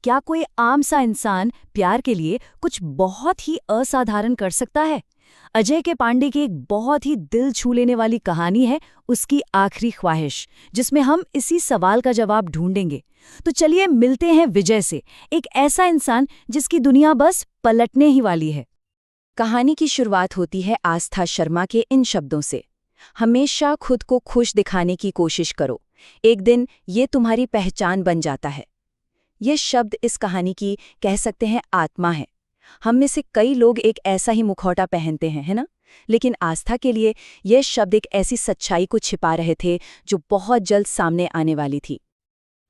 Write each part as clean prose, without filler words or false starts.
क्या कोई आम सा इंसान प्यार के लिए कुछ बहुत ही असाधारण कर सकता है? अजय के पांडे की एक बहुत ही दिल छू लेने वाली कहानी है उसकी आखिरी ख्वाहिश, जिसमें हम इसी सवाल का जवाब ढूंढेंगे। तो चलिए मिलते हैं विजय से, एक ऐसा इंसान जिसकी दुनिया बस पलटने ही वाली है। कहानी की शुरुआत होती है आस्था शर्मा के इन शब्दों से। हमेशा खुद को खुश दिखाने की कोशिश करो, एक दिन ये तुम्हारी पहचान बन जाता है। ये शब्द इस कहानी की कह सकते हैं आत्मा है। हम में से कई लोग एक ऐसा ही मुखौटा पहनते हैं, है ना? लेकिन आस्था के लिए यह शब्द एक ऐसी सच्चाई को छिपा रहे थे जो बहुत जल्द सामने आने वाली थी।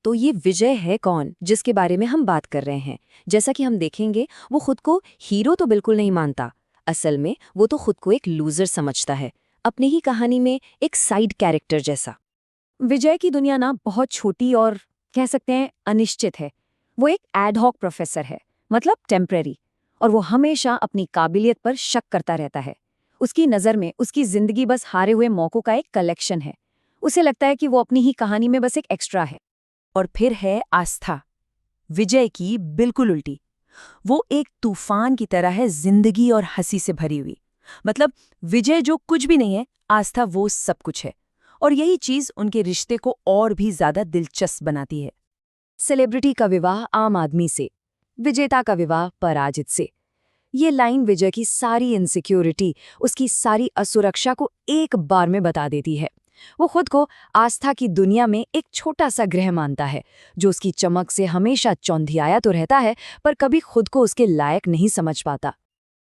तो ये विजय है कौन जिसके बारे में हम बात कर रहे हैं? जैसा कि हम देखेंगे, वो खुद को हीरो तो बिल्कुल नहीं मानता। असल में वो तो खुद को एक लूजर समझता है, अपनी ही कहानी में एक साइड कैरेक्टर जैसा। विजय की दुनिया ना बहुत छोटी और कह सकते हैं अनिश्चित है। वो एक एडहॉक प्रोफेसर है, मतलब टेम्परेरी, और वो हमेशा अपनी काबिलियत पर शक करता रहता है। उसकी नज़र में उसकी जिंदगी बस हारे हुए मौकों का एक कलेक्शन है। उसे लगता है कि वो अपनी ही कहानी में बस एक एक्स्ट्रा है। और फिर है आस्था, विजय की बिल्कुल उल्टी। वो एक तूफान की तरह है, जिंदगी और हंसी से भरी हुई। मतलब विजय जो कुछ भी नहीं है, आस्था वो सब कुछ है। और यही चीज उनके रिश्ते को और भी ज्यादा दिलचस्प बनाती है। सेलिब्रिटी का विवाह आम आदमी से, विजेता का विवाह पराजित से। ये लाइन विजय की सारी इनसिक्योरिटी, उसकी सारी असुरक्षा को एक बार में बता देती है। वो खुद को आस्था की दुनिया में एक छोटा सा ग्रह मानता है, जो उसकी चमक से हमेशा चौंधियाया तो रहता है, पर कभी खुद को उसके लायक नहीं समझ पाता।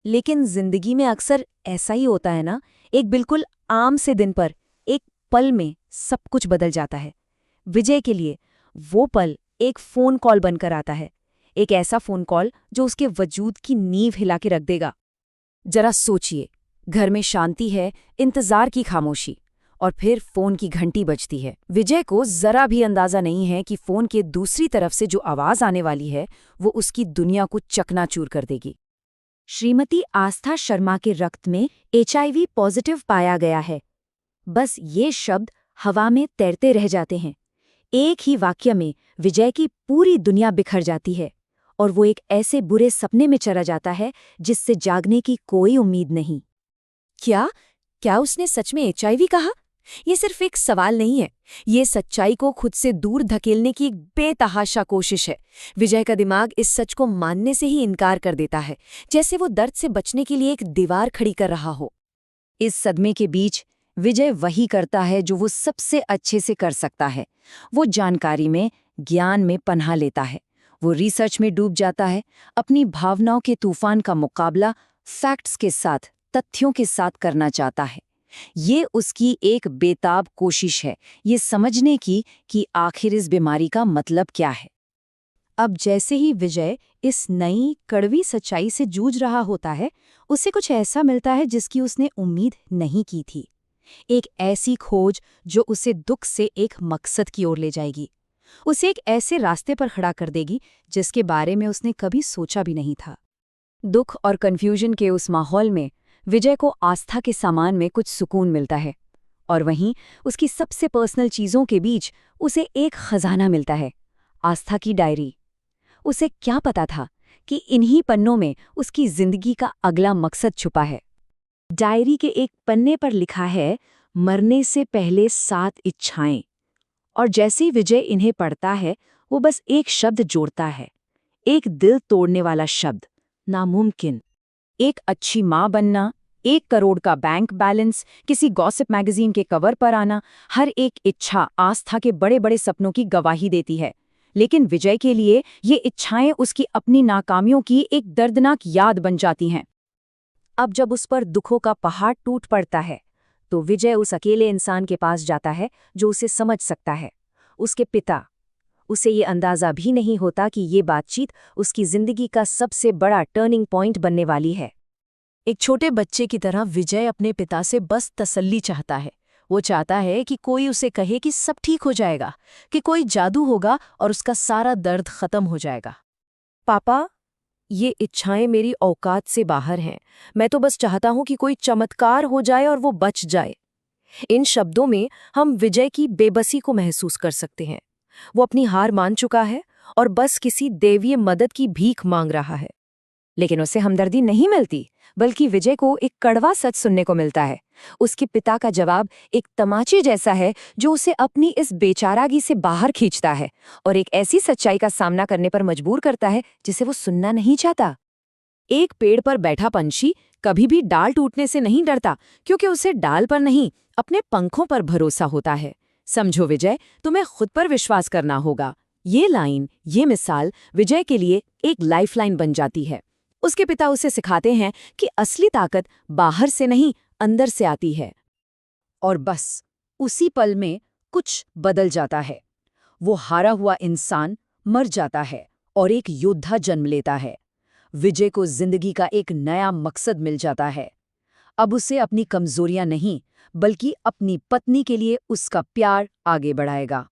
लेकिन जिंदगी में अक्सर ऐसा ही होता है ना, एक बिल्कुल आम से दिन पर, एक पल में सब कुछ बदल जाता है। विजय के लिए वो पल एक फ़ोन कॉल बनकर आता है, एक ऐसा फ़ोन कॉल जो उसके वजूद की नींव हिला के रख देगा। जरा सोचिए, घर में शांति है, इंतज़ार की खामोशी, और फिर फ़ोन की घंटी बजती है। विजय को ज़रा भी अंदाज़ा नहीं है कि फ़ोन के दूसरी तरफ से जो आवाज़ आने वाली है, वो उसकी दुनिया को चकनाचूर कर देगी। श्रीमती आस्था शर्मा के रक्त में HIV पॉजिटिव पाया गया है। बस ये शब्द हवा में तैरते रह जाते हैं। एक ही वाक्य में विजय की पूरी दुनिया बिखर जाती है, और वो एक ऐसे बुरे सपने में चला जाता है जिससे जागने की कोई उम्मीद नहीं। क्या उसने सच में HIV कहा? ये सिर्फ एक सवाल नहीं है, ये सच्चाई को खुद से दूर धकेलने की एक बेतहाशा कोशिश है। विजय का दिमाग इस सच को मानने से ही इनकार कर देता है, जैसे वो दर्द से बचने के लिए एक दीवार खड़ी कर रहा हो। इस सदमे के बीच विजय वही करता है जो वो सबसे अच्छे से कर सकता है। वो जानकारी में, ज्ञान में पनाह लेता है। वो रिसर्च में डूब जाता है, अपनी भावनाओं के तूफान का मुकाबला फैक्ट्स के साथ, तथ्यों के साथ करना चाहता है। ये उसकी एक बेताब कोशिश है, ये समझने की कि आखिर इस बीमारी का मतलब क्या है। अब जैसे ही विजय इस नई कड़वी सच्चाई से जूझ रहा होता है, उसे कुछ ऐसा मिलता है जिसकी उसने उम्मीद नहीं की थी। एक ऐसी खोज जो उसे दुख से एक मकसद की ओर ले जाएगी, उसे एक ऐसे रास्ते पर खड़ा कर देगी जिसके बारे में उसने कभी सोचा भी नहीं था। दुख और कन्फ्यूजन के उस माहौल में विजय को आस्था के सामान में कुछ सुकून मिलता है, और वहीं उसकी सबसे पर्सनल चीज़ों के बीच उसे एक खजाना मिलता है, आस्था की डायरी। उसे क्या पता था कि इन्हीं पन्नों में उसकी जिंदगी का अगला मकसद छुपा है। डायरी के एक पन्ने पर लिखा है, मरने से पहले 7 इच्छाएं। और जैसे ही विजय इन्हें पढ़ता है, वो बस एक शब्द जोड़ता है, एक दिल तोड़ने वाला शब्द, नामुमकिन। एक अच्छी माँ बनना, 1 करोड़ का बैंक बैलेंस, किसी गॉसिप मैगजीन के कवर पर आना, हर एक इच्छा आस्था के बड़े बड़े सपनों की गवाही देती है। लेकिन विजय के लिए ये इच्छाएं उसकी अपनी नाकामियों की एक दर्दनाक याद बन जाती हैं। अब जब उस पर दुखों का पहाड़ टूट पड़ता है, तो विजय उस अकेले इंसान के पास जाता है जो उसे समझ सकता है, उसके पिता। उसे ये अंदाज़ा भी नहीं होता कि ये बातचीत उसकी जिंदगी का सबसे बड़ा टर्निंग पॉइंट बनने वाली है। एक छोटे बच्चे की तरह विजय अपने पिता से बस तसल्ली चाहता है। वो चाहता है कि कोई उसे कहे कि सब ठीक हो जाएगा, कि कोई जादू होगा और उसका सारा दर्द खत्म हो जाएगा। पापा, ये इच्छाएं मेरी औकात से बाहर हैं। मैं तो बस चाहता हूं कि कोई चमत्कार हो जाए और वो बच जाए। इन शब्दों में हम विजय की बेबसी को महसूस कर सकते हैं। वो अपनी हार मान चुका है और बस किसी दैवीय मदद की भीख मांग रहा है। लेकिन उसे हमदर्दी नहीं मिलती, बल्कि विजय को एक कड़वा सच सुनने को मिलता है। उसके पिता का जवाब एक तमाचे जैसा है जो उसे अपनी इस बेचारागी से बाहर खींचता है और एक ऐसी सच्चाई का सामना करने पर मजबूर करता है जिसे वो सुनना नहीं चाहता। एक पेड़ पर बैठा पंछी कभी भी डाल टूटने से नहीं डरता, क्योंकि उसे डाल पर नहीं, अपने पंखों पर भरोसा होता है। समझो विजय, तुम्हें खुद पर विश्वास करना होगा। ये लाइन, ये मिसाल विजय के लिए एक लाइफलाइन बन जाती है। उसके पिता उसे सिखाते हैं कि असली ताकत बाहर से नहीं, अंदर से आती है। और बस उसी पल में कुछ बदल जाता है। वो हारा हुआ इंसान मर जाता है और एक योद्धा जन्म लेता है। विजय को जिंदगी का एक नया मकसद मिल जाता है। अब उसे अपनी कमजोरियां नहीं, बल्कि अपनी पत्नी के लिए उसका प्यार आगे बढ़ाएगा।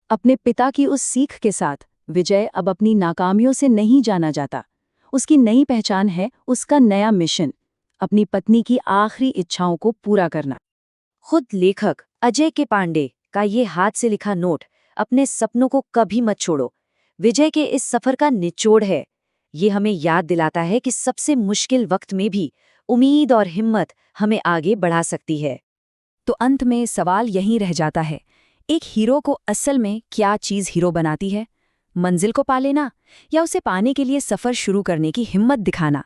अपने पिता की उस सीख के साथ विजय अब अपनी नाकामियों से नहीं जाना जाता। उसकी नई पहचान है उसका नया मिशन, अपनी पत्नी की आखिरी इच्छाओं को पूरा करना। खुद लेखक अजय के पांडे का ये हाथ से लिखा नोट, अपने सपनों को कभी मत छोड़ो, विजय के इस सफर का निचोड़ है। ये हमें याद दिलाता है कि सबसे मुश्किल वक्त में भी उम्मीद और हिम्मत हमें आगे बढ़ा सकती है। तो अंत में सवाल यहीं रह जाता है, एक हीरो को असल में क्या चीज़ हीरो बनाती है? मंजिल को पा लेना, या उसे पाने के लिए सफ़र शुरू करने की हिम्मत दिखाना?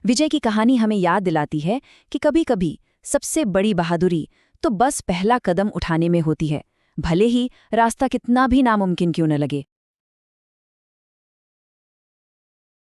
विजय की कहानी हमें याद दिलाती है कि कभी-कभी सबसे बड़ी बहादुरी तो बस पहला कदम उठाने में होती है, भले ही रास्ता कितना भी नामुमकिन क्यों न लगे।